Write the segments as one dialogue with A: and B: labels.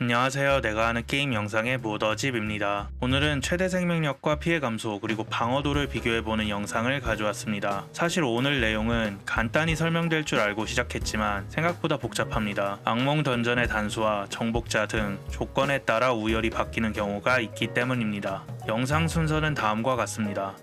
A: 안녕하세요. 내가 하는 게임 영상의 모더집입니다. 오늘은 최대 생명력과 피해 감소 그리고 방어도를 비교해보는 영상을 가져왔습니다. 사실 오늘 내용은 간단히 설명될 줄 알고 시작했지만 생각보다 복잡합니다. 악몽 던전의 단수와 정복자 등 조건에 따라 우열이 바뀌는 경우가 있기 때문입니다. 영상 순서는 다음과 같습니다.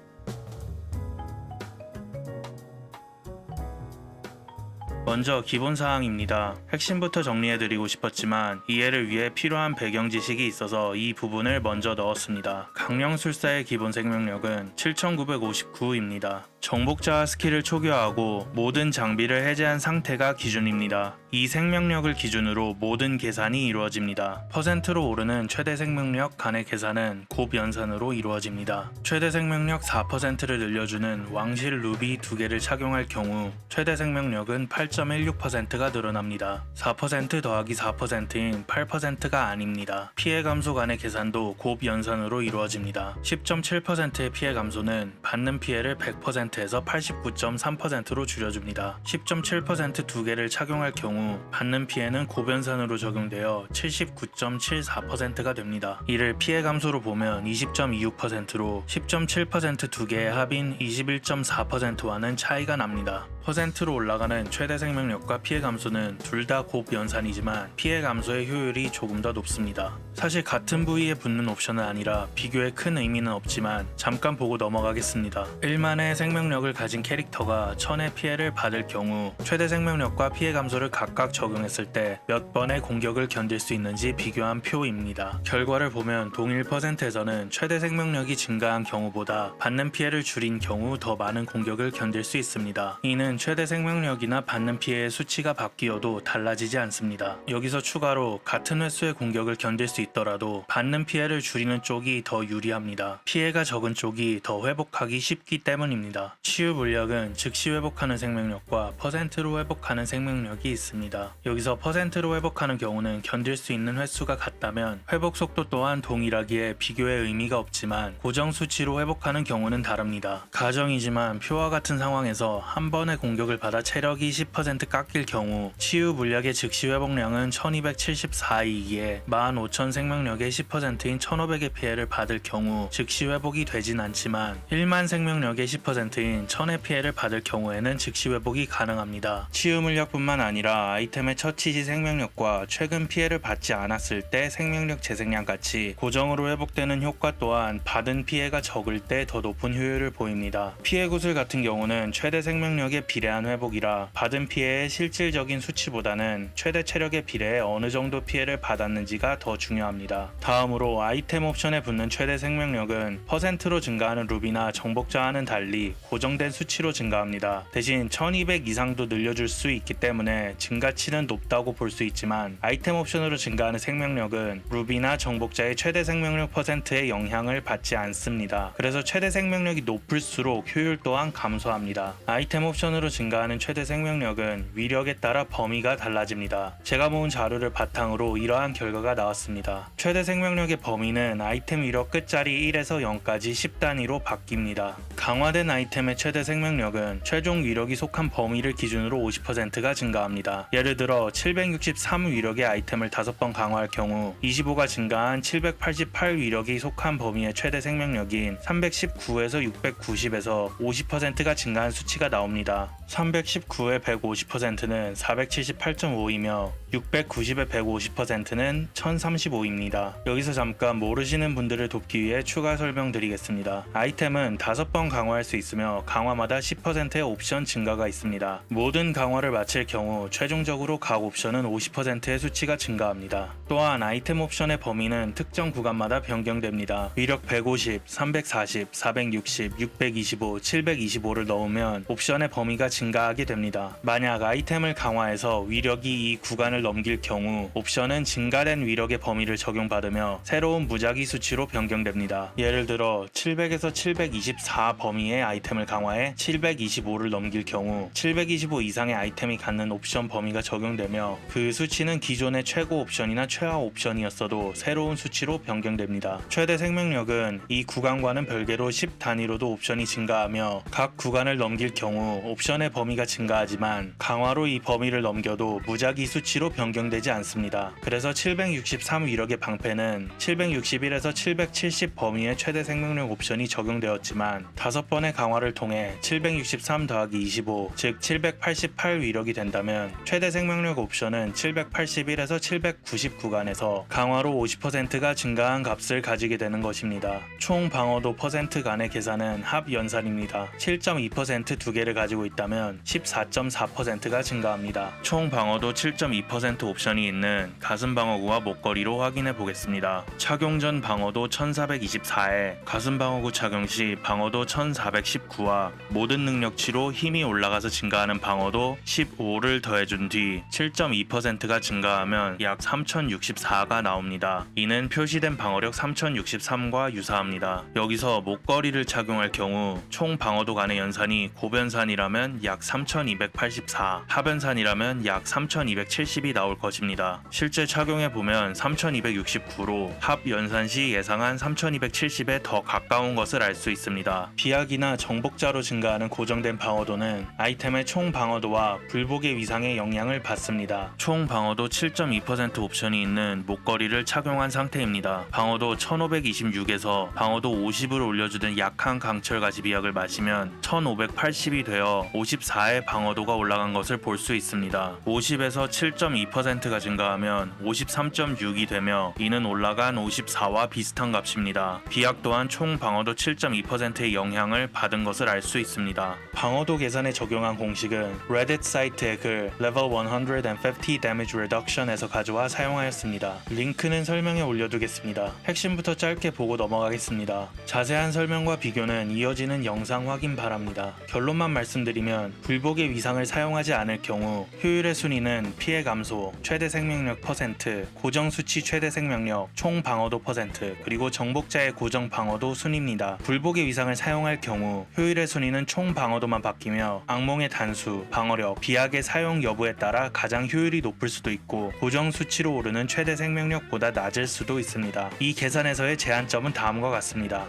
A: 먼저 기본사항입니다. 핵심부터 정리해드리고 싶었지만 이해를 위해 필요한 배경 지식이 있어서 이 부분을 먼저 넣었습니다. 강령술사의 기본 생명력은 7959입니다. 정복자와 스킬을 초기화하고 모든 장비를 해제한 상태가 기준입니다. 이 생명력을 기준으로 모든 계산이 이루어집니다. 퍼센트로 오르는 최대 생명력 간의 계산은 곱 연산으로 이루어집니다. 최대 생명력 4%를 늘려주는 왕실 루비 2개를 착용할 경우 최대 생명력은 8.16%가 늘어납니다. 4% 더하기 4%인 8%가 아닙니다. 피해 감소 간의 계산도 곱 연산으로 이루어집니다. 10.7%의 피해 감소는 받는 피해를 100%에서 89.3%로 줄여줍니다. 10.7% 2개를 착용할 경우 받는 피해는 곱연산으로 적용되어 79.74%가 됩니다. 이를 피해 감소로 보면 20.26%로 10.7% 2개의 합인 21.4%와는 차이가 납니다. 퍼센트로 올라가는 최대 생명력과 피해 감소는 둘 다 곱연산이지만 피해 감소의 효율이 조금 더 높습니다. 사실 같은 부위에 붙는 옵션은 아니라 비교에 큰 의미는 없지만 잠깐 보고 넘어가겠습니다. 1만의 생명력을 가진 캐릭터가 1000의 피해를 받을 경우 최대 생명력과 피해 감소를 각각 적용했을 때 몇 번의 공격을 견딜 수 있는지 비교한 표입니다. 결과를 보면 동일 퍼센트에서는 최대 생명력이 증가한 경우보다 받는 피해를 줄인 경우 더 많은 공격을 견딜 수 있습니다. 이는 최대 생명력이나 받는 피해의 수치가 바뀌어도 달라지지 않습니다. 여기서 추가로 같은 횟수의 공격을 견딜 수 있더라도 받는 피해를 줄이는 쪽이 더 유리합니다. 피해가 적은 쪽이 더 회복하기 쉽기 때문입니다. 치유 물약은 즉시 회복하는 생명력과 퍼센트로 회복하는 생명력이 있습니다. 여기서 퍼센트로 회복하는 경우는 견딜 수 있는 횟수가 같다면 회복 속도 또한 동일하기에 비교의 의미가 없지만 고정 수치로 회복하는 경우는 다릅니다. 가정이지만 표와 같은 상황에서 한 번의 공격을 받아 체력이 10% 깎일 경우 치유 물약의 즉시 회복량은 1274이기에 15000 생명력의 10%인 1500의 피해를 받을 경우 즉시 회복이 되진 않지만 1만 생명력의 10%인 1000의 피해를 받을 경우에는 즉시 회복이 가능합니다. 치유 물약뿐만 아니라 아이템의 처치 시 생명력과 최근 피해를 받지 않았을 때 생명력 재생량 같이 고정으로 회복되는 효과 또한 받은 피해가 적을 때 더 높은 효율을 보입니다. 피해 구슬 같은 경우는 최대 생명력에 비례한 회복이라 받은 피해의 실질적인 수치보다는 최대 체력에 비례해 어느 정도 피해를 받았는지가 더 중요합니다. 다음으로 아이템 옵션에 붙는 최대 생명력은 퍼센트로 증가하는 루비나 정복자와는 달리 고정된 수치로 증가합니다. 대신 1200 이상도 늘려줄 수 있기 때문에 증가치는 높다고 볼 수 있지만 아이템 옵션으로 증가하는 생명력은 루비나 정복자의 최대 생명력 퍼센트에 영향을 받지 않습니다. 그래서 최대 생명력이 높을수록 효율 또한 감소합니다. 아이템 옵션으로 증가하는 최대 생명력은 위력에 따라 범위가 달라집니다. 제가 모은 자료를 바탕으로 이러한 결과가 나왔습니다. 최대 생명력의 범위는 아이템 위력 끝자리 1에서 0까지 10단위로 바뀝니다. 강화된 아이템의 최대 생명력은 최종 위력이 속한 범위를 기준으로 50%가 증가합니다. 예를 들어 763 위력의 아이템을 5번 강화할 경우 25가 증가한 788 위력이 속한 범위의 최대 생명력인 319에서 690에서 50%가 증가한 수치가 나옵니다. 319의 150%는 478.5이며 690의 150%는 1035입니다. 여기서 잠깐 모르시는 분들을 돕기 위해 추가 설명드리겠습니다. 아이템은 5번 강화할 수 있으며 강화마다 10%의 옵션 증가가 있습니다. 모든 강화를 마칠 경우 최종적으로 각 옵션은 50%의 수치가 증가합니다. 또한 아이템 옵션의 범위는 특정 구간마다 변경됩니다. 위력 150, 340, 460, 625, 725를 넣으면 옵션의 범위가 증가하게 됩니다. 만약 아이템을 강화해서 위력이 이 구간을 넘길 경우 옵션은 증가된 위력의 범위를 적용받으며 새로운 무작위 수치로 변경됩니다. 예를 들어 700에서 724 범위의 아이템을 강화해 725를 넘길 경우 725 이상의 아이템이 갖는 옵션 범위가 적용되며 그 수치는 기존의 최고 옵션이나 최하 옵션이었어도 새로운 수치로 변경됩니다. 최대 생명력은 이 구간과는 별개로 10단위로도 옵션이 증가하며 각 구간을 넘길 경우 옵션의 방어의 범위가 증가하지만 강화로 이 범위를 넘겨도 무작위 수치로 변경되지 않습니다. 그래서 763 위력의 방패는 761에서 770 범위의 최대 생명력 옵션이 적용되었지만 5번의 강화를 통해 763 더하기 25, 즉 788 위력이 된다면 최대 생명력 옵션은 781에서 790 구간에서 강화로 50%가 증가한 값을 가지게 되는 것입니다. 총 방어도 퍼센트 간의 계산은 합 연산입니다. 7.2% 두 개를 가지고 있다면 14.4%가 증가합니다. 총 방어도 7.2% 옵션이 있는 가슴 방어구와 목걸이로 확인해 보겠습니다. 착용 전 방어도 1424에 가슴 방어구 착용 시 방어도 1419와 모든 능력치로 힘이 올라가서 증가하는 방어도 15를 더해준 뒤 7.2%가 증가하면 약 3064가 나옵니다. 이는 표시된 방어력 3063과 유사합니다. 여기서 목걸이를 착용할 경우 총 방어도 간의 연산이 고변산이라면 약 3284, 하변산이라면 약 3270이 나올 것입니다. 실제 착용해보면 3269로 합 연산 시 예상한 3270에 더 가까운 것을 알 수 있습니다. 비약이나 정복자로 증가하는 고정된 방어도는 아이템의 총 방어도와 불복의 위상에 영향을 받습니다. 총 방어도 7.2% 옵션이 있는 목걸이를 착용한 상태입니다. 방어도 1526에서 방어도 50을 올려주는 약한 강철가지 비약을 마시면 1580이 되어 54의 방어도가 올라간 것을 볼 수 있습니다. 50에서 7.2%가 증가하면 53.6이 되며 이는 올라간 54와 비슷한 값입니다. 비약 또한 총 방어도 7.2%의 영향을 받은 것을 알 수 있습니다. 방어도 계산에 적용한 공식은 Reddit 사이트의 글 Level 150 Damage Reduction에서 가져와 사용하였습니다. 링크는 설명에 올려두겠습니다. 핵심부터 짧게 보고 넘어가겠습니다. 자세한 설명과 비교는 이어지는 영상 확인 바랍니다. 결론만 말씀드리면 불복의 위상을 사용하지 않을 경우 효율의 순위는 피해 감소, 최대 생명력 퍼센트, 고정 수치 최대 생명력, 총 방어도 퍼센트, 그리고 정복자의 고정 방어도 순입니다. 불복의 위상을 사용할 경우 효율의 순위는 총 방어도만 바뀌며 악몽의 단수, 방어력, 비약의 사용 여부에 따라 가장 효율이 높을 수도 있고 고정 수치로 오르는 최대 생명력보다 낮을 수도 있습니다. 이 계산에서의 제한점은 다음과 같습니다.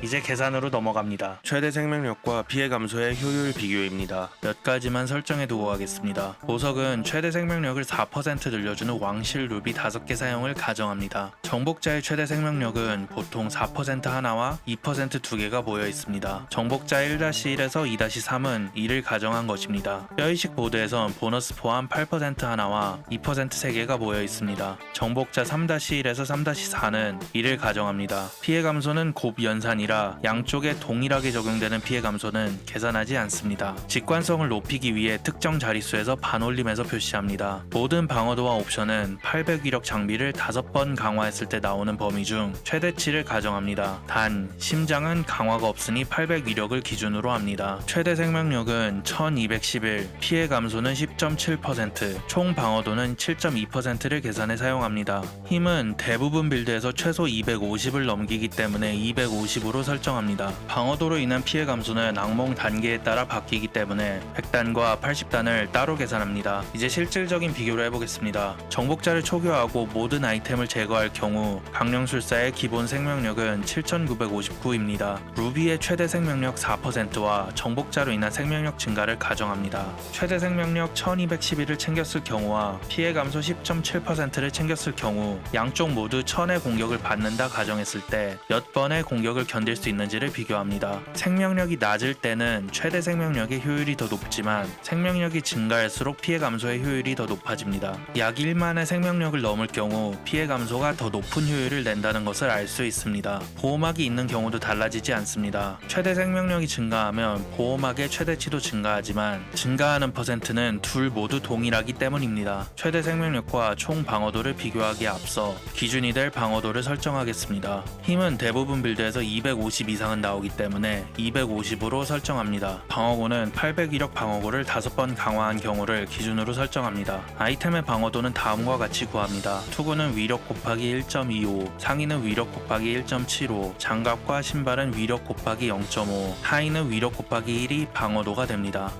A: 이제 계산으로 넘어갑니다. 최대 생명력과 피해 감소의 효율 비교입니다. 몇 가지만 설정해 두고 가겠습니다. 보석은 최대 생명력을 4% 늘려주는 왕실 루비 5개 사용을 가정합니다. 정복자의 최대 생명력은 보통 4% 하나와 2% 2개가 모여 있습니다. 정복자 1-1에서 2-3은 2를 가정한 것입니다. 뼈이식 보드에선 보너스 포함 8% 하나와 2% 3개가 모여 있습니다. 정복자 3-1에서 3-4는 2를 가정합니다. 피해 감소는 곱 연산이 양쪽에 동일하게 적용되는 피해 감소는 계산하지 않습니다. 직관성을 높이기 위해 특정 자릿수에서 반올림해서 표시합니다. 모든 방어도와 옵션은 800위력 장비를 5번 강화했을 때 나오는 범위 중 최대치를 가정합니다. 단, 심장은 강화가 없으니 800위력을 기준으로 합니다. 최대 생명력은 1211, 피해 감소는 10.7%, 총 방어도는 7.2%를 계산해 사용합니다. 힘은 대부분 빌드에서 최소 250을 넘기기 때문에 250으로 설정합니다. 방어도로 인한 피해 감소는 악몽 단계에 따라 바뀌기 때문에 100단과 80단을 따로 계산합니다. 이제 실질적인 비교를 해보겠습니다. 정복자를 초기화하고 모든 아이템을 제거할 경우 강령술사의 기본 생명력은 7959입니다. 루비의 최대 생명력 4%와 정복자로 인한 생명력 증가를 가정합니다. 최대 생명력 1211을 챙겼을 경우와 피해 감소 10.7%를 챙겼을 경우 양쪽 모두 1000의 공격을 받는다 가정했을 때 몇 번의 공격을 견딜 수 있는지를 비교합니다. 생명력이 낮을 때는 최대 생명력의 효율이 더 높지만 생명력이 증가할수록 피해 감소의 효율이 더 높아집니다. 약 1만의 생명력을 넘을 경우 피해 감소가 더 높은 효율을 낸다는 것을 알 수 있습니다. 보호막이 있는 경우도 달라지지 않습니다. 최대 생명력이 증가하면 보호막의 최대치도 증가하지만 증가하는 퍼센트는 둘 모두 동일하기 때문입니다. 최대 생명력과 총 방어도를 비교하기에 앞서 기준이 될 방어도를 설정하겠습니다. 힘은 대부분 빌드에서 250 이상은 나오기 때문에 250으로 설정합니다. 방어구는 800위력 방어구를 5번 강화한 경우를 기준으로 설정합니다. 아이템의 방어도는 다음과 같이 구합니다. 투구는 위력 곱하기 1.25, 상의는 위력 곱하기 1.75, 장갑과 신발은 위력 곱하기 0.5, 하의는 위력 곱하기 1이 방어도가 됩니다.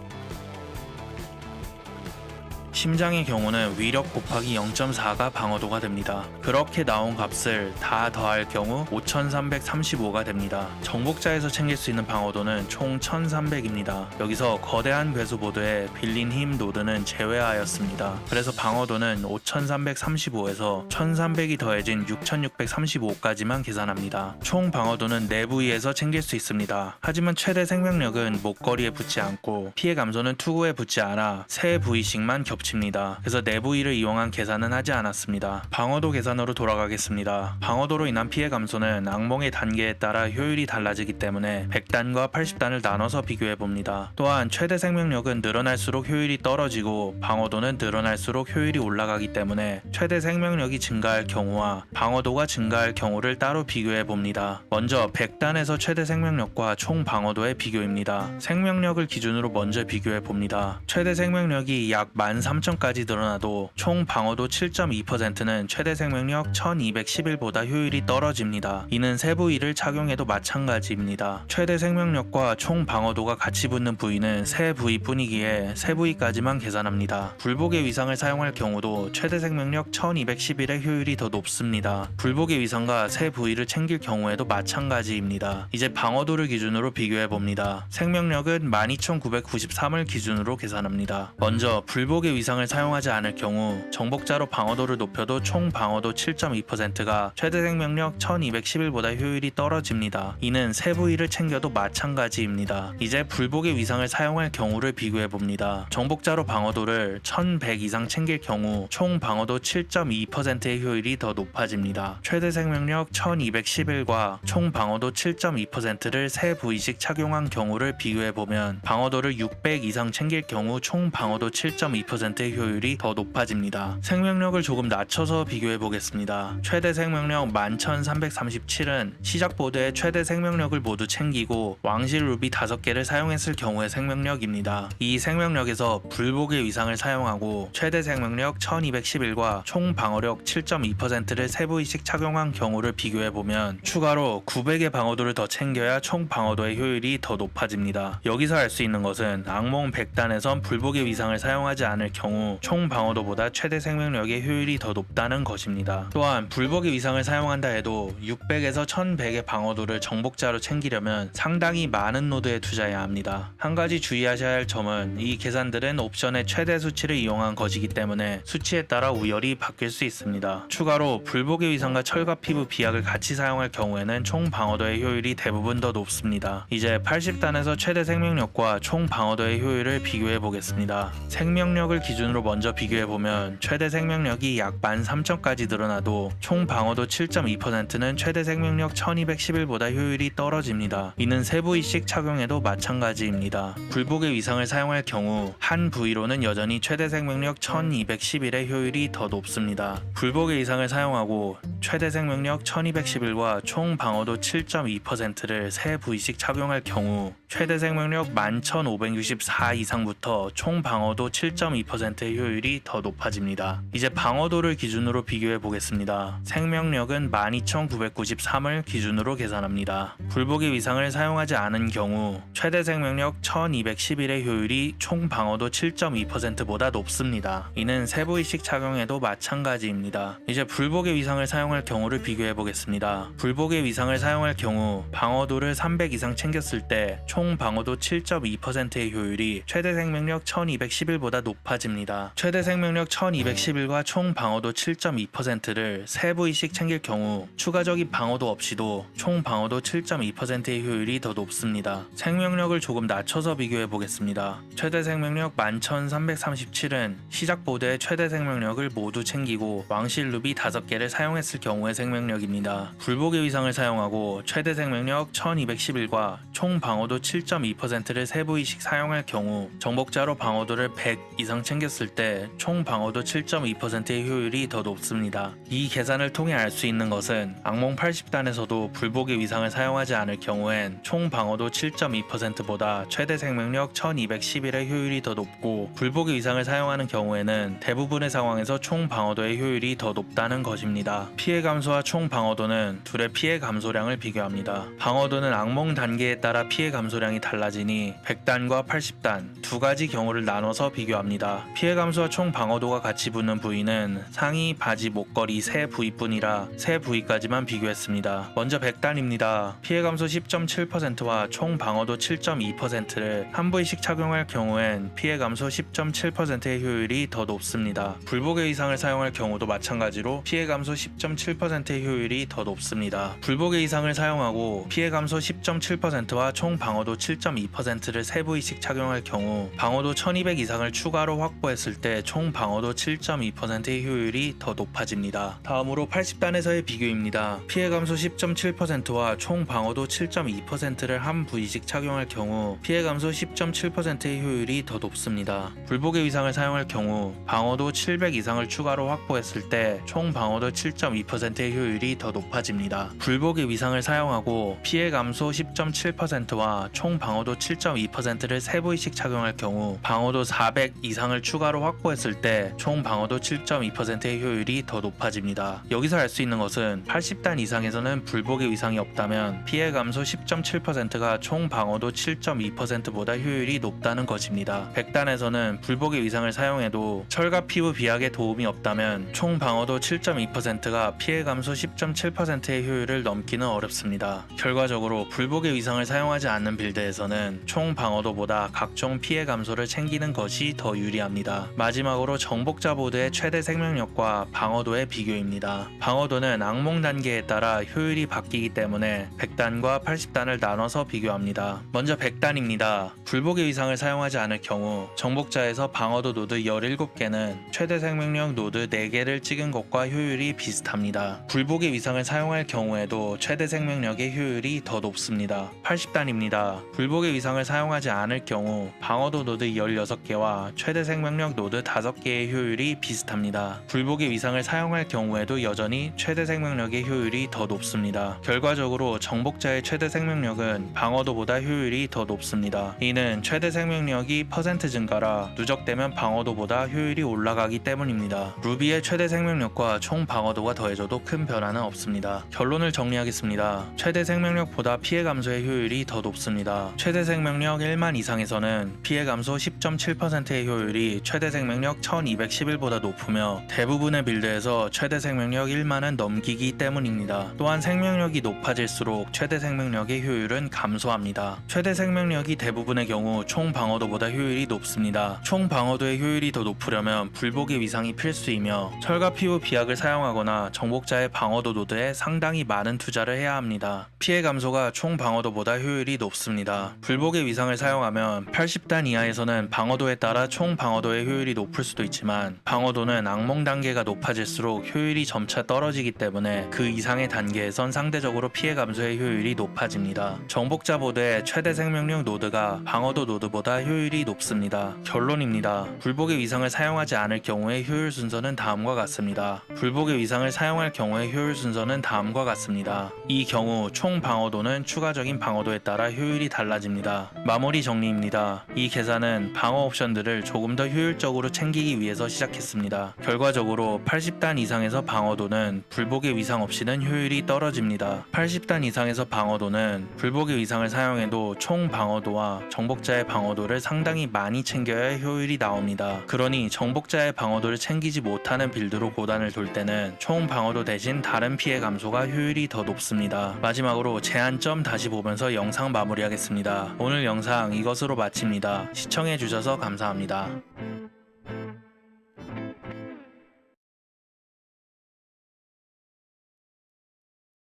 A: 심장의 경우는 위력 곱하기 0.4가 방어도가 됩니다. 그렇게 나온 값을 다 더할 경우 5335가 됩니다. 정복자에서 챙길 수 있는 방어도는 총 1300입니다. 여기서 거대한 괴수보드에 빌린 힘 노드는 제외하였습니다. 그래서 방어도는 5335에서 1300이 더해진 6635까지만 계산합니다. 총 방어도는 내부위에서 챙길 수 있습니다. 하지만 최대 생명력은 목걸이에 붙지 않고 피해 감소는 투구에 붙지 않아 세 부위씩만 겹칩니다. 그래서 내부위를 이용한 계산은 하지 않았습니다. 방어도 계산으로 돌아가겠습니다. 방어도로 인한 피해 감소는 악몽의 단계에 따라 효율이 달라지기 때문에 100단과 80단을 나눠서 비교해봅니다. 또한 최대 생명력은 늘어날수록 효율이 떨어지고 방어도는 늘어날수록 효율이 올라가기 때문에 최대 생명력이 증가할 경우와 방어도가 증가할 경우를 따로 비교해봅니다. 먼저 100단에서 최대 생명력과 총 방어도의 비교입니다. 생명력을 기준으로 먼저 비교해봅니다. 최대 생명력이 약 13,000까지 늘어나도 총 방어도 7.2%는 최대 생명력 1211보다 효율이 떨어집니다. 이는 세 부위를 착용해도 마찬가지입니다. 최대 생명력과 총 방어도가 같이 붙는 부위는 세 부위뿐이기에 세 부위까지만 계산합니다. 불복의 위상을 사용할 경우도 최대 생명력 1211의 효율이 더 높습니다. 불복의 위상과 세 부위를 챙길 경우에도 마찬가지입니다. 이제 방어도를 기준으로 비교해봅니다. 생명력은 12993을 기준으로 계산합니다. 먼저 불복의 위상을 사용하지 않을 경우 정복자로 방어도를 높여도 총 방어도 7.2%가 최대 생명력 1211보다 효율이 떨어집니다. 이는 세 부위를 챙겨도 마찬가지입니다. 이제 불복의 위상을 사용할 경우를 비교해봅니다. 정복자로 방어도를 1100 이상 챙길 경우 총 방어도 7.2%의 효율이 더 높아집니다. 최대 생명력 1211과 총 방어도 7.2%를 세 부위씩 착용한 경우를 비교해보면 방어도를 600 이상 챙길 경우 총 방어도 7.2%의 효율이 더 높아집니다. 생명력을 조금 낮춰서 비교해보겠습니다. 최대 생명력 11337은 시작 보드에 최대 생명력을 모두 챙기고 왕실 루비 5개를 사용했을 경우의 생명력입니다. 이 생명력에서 불복의 위상을 사용하고 최대 생명력 1211과 총 방어력 7.2%를 세 부위씩 착용한 경우를 비교해보면 추가로 900의 방어도를 더 챙겨야 총 방어도의 효율이 더 높아집니다. 여기서 알 수 있는 것은 악몽 100단에선 불복의 위상을 사용하지 않을 경우 총 방어도보다 최대 생명력의 효율이 더 높다는 것입니다. 또한 불복의 위상을 사용한다 해도 600에서 1100의 방어도를 정복자로 챙기려면 상당히 많은 노드에 투자해야 합니다. 한 가지 주의하셔야 할 점은 이 계산들은 옵션의 최대 수치를 이용한 것이기 때문에 수치에 따라 우열이 바뀔 수 있습니다. 추가로 불복의 위상과 철과 피부 비약을 같이 사용할 경우에는 총 방어도의 효율이 대부분 더 높습니다. 이제 80단에서 최대 생명력과 총 방어도의 효율을 비교해 보겠습니다. 생명력을 기준으로 먼저 비교해 보면 최대 생명력이 약 13,000까지 늘어나도 총 방어도 7.2%는 최대 생명력 1211보다 효율이 떨어집니다. 이는 세 부위씩 착용해도 마찬가지입니다. 불복의 위상을 사용할 경우 한 부위로는 여전히 최대 생명력 1211의 효율이 더 높습니다. 불복의 위상을 사용하고 최대 생명력 1211과 총 방어도 7.2%를 세 부위씩 착용할 경우 최대 생명력 11,564 이상부터 총 방어도 7.2%의 효율이 더 높아집니다. 이제 방어도를 기준으로 비교해 보겠습니다. 생명력은 12,993을 기준으로 계산합니다. 불복의 위상을 사용하지 않은 경우 최대 생명력 1211의 효율이 총 방어도 7.2%보다 높습니다. 이는 세 부위씩 착용해도 마찬가지입니다. 이제 불복의 위상을 사용할 경우를 비교해 보겠습니다. 불복의 위상을 사용할 경우 방어도를 300 이상 챙겼을 때 총 방어도 7.2%의 효율이 최대 생명력 1211보다 높아집니다. 최대 생명력 1211과 총 방어도 7.2%를 세 부위씩 챙길 경우 추가적인 방어도 없이도 총 방어도 7.2%의 효율이 더 높습니다. 생명력을 조금 낮춰서 비교해 보겠습니다. 최대 생명력 11,337은 시작 보드의 최대 생명력을 모두 챙기고 왕실 루비 5개를 사용했을 경우의 생명력입니다. 불복의 위상을 사용하고 최대 생명력 1211과 총 방어도 7.2%를 세 부위씩 사용할 경우 정복자로 방어도를 100 이상 챙겼을 때 총 방어도 7.2%의 효율이 더 높습니다. 이 계산을 통해 알 수 있는 것은 악몽 80단에서도 불복의 위상을 사용하지 않을 경우엔 총 방어도 7.2%보다 최대 생명력 1211의 효율이 더 높고 불복의 위상을 사용하는 경우에는 대부분의 상황에서 총 방어도의 효율이 더 높다는 것입니다. 피해 감소와 총 방어도는 둘의 피해 감소량을 비교합니다. 방어도는 악몽 단계에 따라 피해 감소량이 달라지니 100단과 80단 두 가지 경우를 나눠서 비교합니다. 피해 감소와 총 방어도가 같이 붙는 부위는 상의, 바지, 목걸이 세 부위뿐이라 세 부위까지만 비교했습니다. 먼저 백단입니다. 피해 감소 10.7%와 총 방어도 7.2%를 한 부위씩 착용할 경우엔 피해 감소 10.7%의 효율이 더 높습니다. 불복의 의상을 사용할 경우도 마찬가지로 피해 감소 10.7%의 효율이 더 높습니다. 불복의 의상을 사용하고 피해 감소 10.7%와 총 방어도 7.2%를 세 부위씩 착용할 경우 방어도 1200 이상을 추가로 확보했을 때 총 방어도 7.2%의 효율이 더 높아집니다. 다음으로 80단에서의 비교입니다. 피해 감소 10.7%와 총 방어도 7.2%를 한 부위씩 착용할 경우 피해 감소 10.7%의 효율이 더 높습니다. 불복의 의상을 사용할 경우 방어도 700 이상을 추가로 확보했을 때 총 방어도 7.2%의 효율이 더 높아집니다. 불복의 위상을 사용하고 피해 감소 10.7%와 총 방어도 7.2%를 세 부위씩 착용할 경우 방어도 400 이상을 추가로 확보했을 때 총 방어도 7.2%의 효율이 더 높아집니다. 여기서 알 수 있는 것은 80단 이상에서는 불복의 위상이 없다면 피해 감소 10.7%가 총 방어도 7.2%보다 효율이 높다는 것입니다. 100단에서는 불복의 위상을 사용해도 철과 피부 비약에 도움이 없다면 총 방어도 7.2%가 피해 감소 10.7%의 효율을 넘기는 어렵습니다. 결과적으로 불복의 위상을 사용하지 않는 빌드에서는 총 방어도보다 각종 피해 감소를 챙기는 것이 더 유리합니다. 마지막으로 정복자 보드의 최대 생명력과 방어도의 비교입니다. 방어도는 악몽 단계에 따라 효율이 바뀌기 때문에 100단과 80단을 나눠서 비교합니다. 먼저 100단입니다. 불복의 위상을 사용하지 않을 경우 정복자에서 방어도 노드 17개는 최대 생명력 노드 4개를 찍은 것과 효율이 비슷합니다. 불복의 위상을 사용할 경우에도 최대 생명력의 효율이 더 높습니다. 80단입니다. 불복의 위상을 사용하지 않을 경우 방어도 노드 16개와 최대 생명력 노드 5개의 효율이 비슷합니다. 불복의 위상을 사용할 경우에도 여전히 최대 생명력의 효율이 더 높습니다. 결과적으로 정복자의 최대 생명력은 방어도보다 효율이 더 높습니다. 이는 최대 생명력이 퍼센트 증가라 누적되면 방어도보다 효율이 올라가기 때문입니다. 루비의 최대 생명력과 총 방어도가 더해져도 큰 변화는 없습니다. 결론을 정리하겠습니다. 최대 생명력보다 피해 감소의 효율이 더 높습니다. 최대 생명력 1만 이상에서는 피해 감소 10.7%의 효율이 최대 생명력 1211보다 높으며 대부분의 빌드에서 최대 생명력 1만은 넘기기 때문입니다. 또한 생명력이 높아질수록 최대 생명력의 효율은 감소합니다. 최대 생명력이 대부분의 경우 총 방어도보다 효율이 높습니다. 총 방어도의 효율이 더 높으려면 불복의 위상이 필수이며 철과 피부 비약을 사용하거나 정복자의 방어도 노드에 상당히 많은 투자를 해야 합니다. 피해 감소가 총 방어도보다 효율이 높습니다. 불복의 위상을 사용하면 80단 이하에서는 방어도에 따라 총 방어도의 효율이 높을 수도 있지만 방어도는 악몽 단계가 높아질수록 효율이 점차 떨어지기 때문에 그 이상의 단계에선 상대적으로 피해 감소의 효율이 높아집니다. 정복자 보드의 최대 생명력 노드가 방어도 노드보다 효율이 높습니다. 결론입니다. 불복의 위상을 사용하지 않을 경우의 효율 순서는 다음과 같습니다. 불복의 위상을 사용할 경우의 효율 순서는 다음과 같습니다. 이 경우 총 방어도는 추가적인 방어도에 따라 효율이 달라집니다. 마무리 정리입니다. 이 계산은 방어 옵션들을 조금 더 효율적으로 챙기기 위해서 시작했습니다. 결과적으로 80단 이상에서 방어도는 불복의 위상 없이는 효율이 떨어집니다. 80단 이상에서 방어도는 불복의 위상을 사용해도 총 방어도와 정복자의 방어도를 상당히 많이 챙겨야 효율이 나옵니다. 그러니 정복자의 방어도를 챙기지 못하는 빌드로 고단을 돌 때는 총 방어도 대신 다른 피해 감소가 효율이 더 높습니다. 마지막으로 제한점 다시 보면서 영상 마무리하겠습니다. 오늘 영상 이것으로 마칩니다. 시청해주셔서 감사합니다.